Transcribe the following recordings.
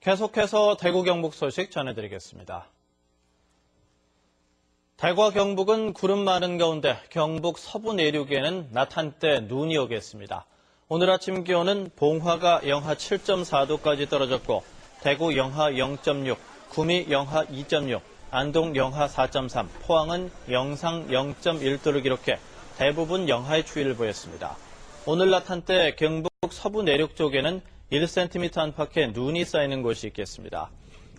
계속해서 대구 경북 소식 전해드리겠습니다. 대구와 경북은 구름 많은 가운데 경북 서부 내륙에는 낮 한때 눈이 오겠습니다. 오늘 아침 기온은 봉화가 영하 7.4도까지 떨어졌고 대구 영하 0.6, 구미 영하 2.6, 안동 영하 4.3, 포항은 영상 0.1도를 기록해 대부분 영하의 추위를 보였습니다. 오늘 낮 한때 경북 서부 내륙 쪽에는 1cm 안팎의 눈이 쌓이는 곳이 있겠습니다.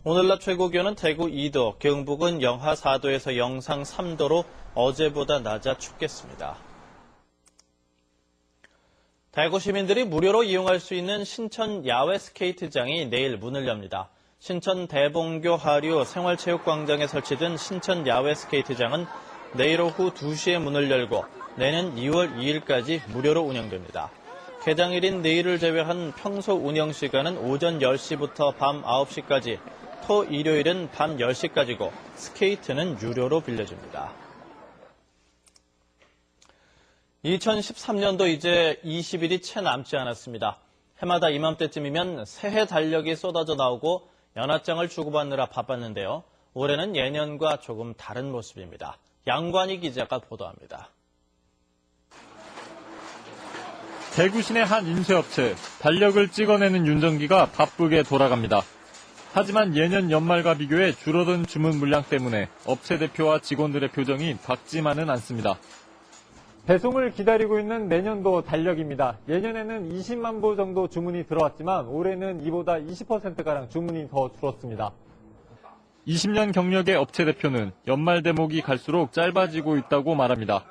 오늘 낮 최고 기온은 대구 2도, 경북은 영하 4도에서 영상 3도로 어제보다 낮아 춥겠습니다. 대구 시민들이 무료로 이용할 수 있는 신천 야외 스케이트장이 내일 문을 엽니다. 신천 대봉교 하류 생활체육광장에 설치된 신천 야외 스케이트장은 내일 오후 2시에 문을 열고 내년 2월 2일까지 무료로 운영됩니다. 개장일인 내일을 제외한 평소 운영 시간은 오전 10시부터 밤 9시까지, 토, 일요일은 밤 10시까지고 스케이트는 유료로 빌려줍니다. 2013년도 이제 20일이 채 남지 않았습니다. 해마다 이맘때쯤이면 새해 달력이 쏟아져 나오고 연하장을 주고받느라 바빴는데요. 올해는 예년과 조금 다른 모습입니다. 양관희 기자가 보도합니다. 대구 시내 한 인쇄업체, 달력을 찍어내는 윤정기가 바쁘게 돌아갑니다. 하지만 예년 연말과 비교해 줄어든 주문 물량 때문에 업체 대표와 직원들의 표정이 밝지만은 않습니다. 배송을 기다리고 있는 내년도 달력입니다. 예년에는 20만 부 정도 주문이 들어왔지만 올해는 이보다 20%가량 주문이 더 줄었습니다. 20년 경력의 업체 대표는 연말 대목이 갈수록 짧아지고 있다고 말합니다.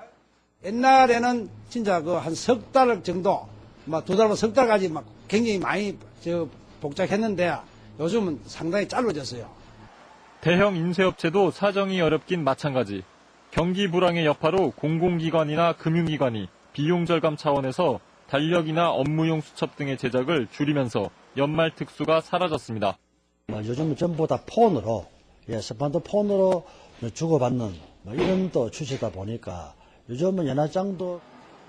옛날에는 진짜 한 석 달 정도, 두 달만 석 달까지 굉장히 많이 복잡했는데 요즘은 상당히 짧아졌어요. 대형 인쇄업체도 사정이 어렵긴 마찬가지. 경기 불황의 여파로 공공기관이나 금융기관이 비용 절감 차원에서 달력이나 업무용 수첩 등의 제작을 줄이면서 연말 특수가 사라졌습니다. 요즘은 전부 다 폰으로, 스마트폰으로 주고받는 이런 또 추세다 보니까 요즘은 연하장도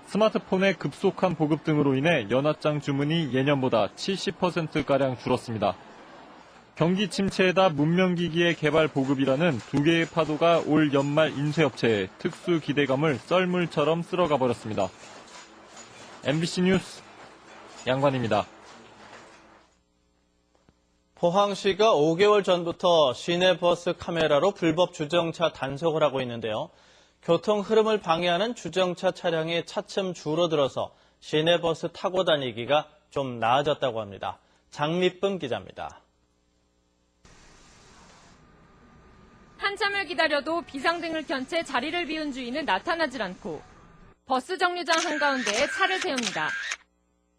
스마트폰의 급속한 보급 등으로 인해 연하장 주문이 예년보다 70%가량 줄었습니다. 경기 침체에다 문명기기의 개발 보급이라는 두 개의 파도가 올 연말 인쇄업체의 특수 기대감을 썰물처럼 쓸어가 버렸습니다. MBC 뉴스 양관입니다. 포항시가 5개월 전부터 시내버스 카메라로 불법 주정차 단속을 하고 있는데요. 교통 흐름을 방해하는 주정차 차량이 차츰 줄어들어서 시내버스 타고 다니기가 좀 나아졌다고 합니다. 장미쁨 기자입니다. 한참을 기다려도 비상등을 켠 채 자리를 비운 주인은 나타나질 않고 버스 정류장 한가운데에 차를 세웁니다.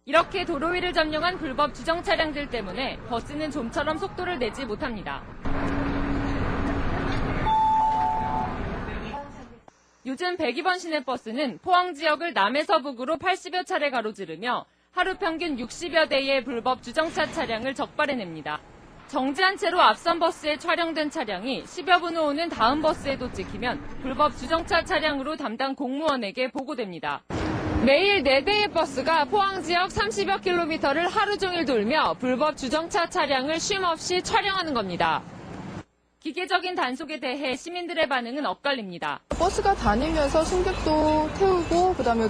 이렇게 도로 위를 점령한 불법 주정 차량들 때문에 버스는 좀처럼 속도를 내지 못합니다. 요즘 102번 시내버스는 포항 지역을 남에서 북으로 80여 차례 가로지르며 하루 평균 60여 대의 불법 주정차 차량을 적발해냅니다. 정지한 채로 앞선 버스에 촬영된 차량이 10여 분 후 오는 다음 버스에도 찍히면 불법 주정차 차량으로 담당 공무원에게 보고됩니다. 매일 4대의 버스가 포항 지역 30여 킬로미터를 하루 종일 돌며 불법 주정차 차량을 쉼없이 촬영하는 겁니다. 기계적인 단속에 대해 시민들의 반응은 엇갈립니다. 버스가 다니면서 승객도 태우고 그다음에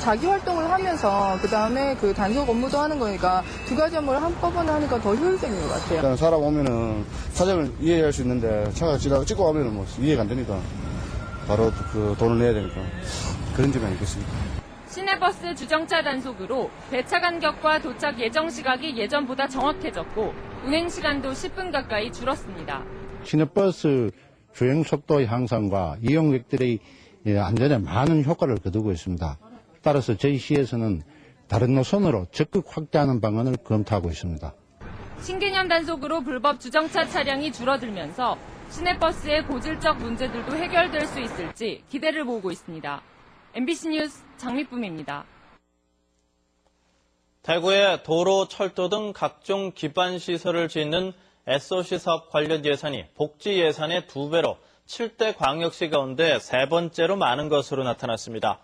자기 활동을 하면서 그다음에 단속 업무도 하는 거니까 두 가지 업무를 한꺼번에 하니까 더 효율적인 것 같아요. 일단 사람 오면은 사정을 이해할 수 있는데 차가 지나가 찍고 가면은 이해가 안 되니까 바로 돈을 내야 되니까 그런 점이 아니겠습니까? 시내버스 주정차 단속으로 배차 간격과 도착 예정 시각이 예전보다 정확해졌고 운행 시간도 10분 가까이 줄었습니다. 시내버스 주행 속도 향상과 이용객들의 안전에 많은 효과를 거두고 있습니다. 따라서 저희 시에서는 다른 노선으로 적극 확대하는 방안을 검토하고 있습니다. 신개념 단속으로 불법 주정차 차량이 줄어들면서 시내버스의 고질적 문제들도 해결될 수 있을지 기대를 모으고 있습니다. MBC 뉴스 장미쁨입니다. 대구에 도로, 철도 등 각종 기반시설을 짓는 SOC 사업 관련 예산이 복지 예산의 2배로 7대 광역시 가운데 세 번째로 많은 것으로 나타났습니다.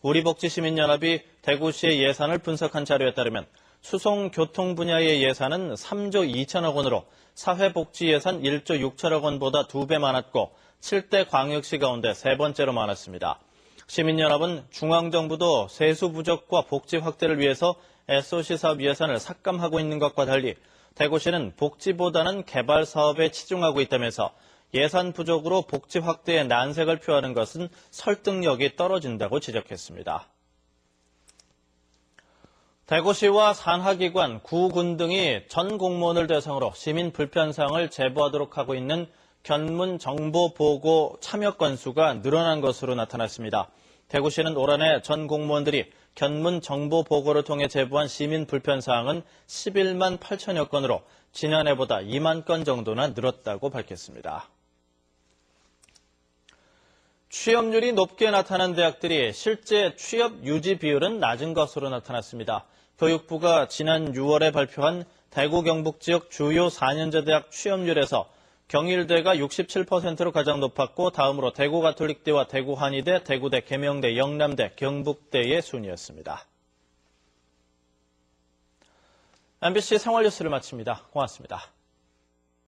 우리복지시민연합이 대구시의 예산을 분석한 자료에 따르면 수송교통 분야의 예산은 3조 2천억 원으로 사회복지 예산 1조 6천억 원보다 2배 많았고 7대 광역시 가운데 세 번째로 많았습니다. 시민연합은 중앙정부도 세수 부족과 복지 확대를 위해서 SOC 사업 예산을 삭감하고 있는 것과 달리 대구시는 복지보다는 개발 사업에 치중하고 있다면서 예산 부족으로 복지 확대에 난색을 표하는 것은 설득력이 떨어진다고 지적했습니다. 대구시와 산하기관, 구군 등이 전 공무원을 대상으로 시민 불편사항을 제보하도록 하고 있는 견문 정보보고 참여 건수가 늘어난 것으로 나타났습니다. 대구시는 올 한 해 전 공무원들이 견문 정보보고를 통해 제보한 시민 불편사항은 11만 8천여 건으로 지난해보다 2만 건 정도나 늘었다고 밝혔습니다. 취업률이 높게 나타난 대학들이 실제 취업 유지 비율은 낮은 것으로 나타났습니다. 교육부가 지난 6월에 발표한 대구 경북 지역 주요 4년제 대학 취업률에서 경일대가 67%로 가장 높았고 다음으로 대구 가톨릭대와 대구 한의대, 대구대, 계명대, 영남대, 경북대의 순이었습니다. MBC 생활뉴스를 마칩니다. 고맙습니다.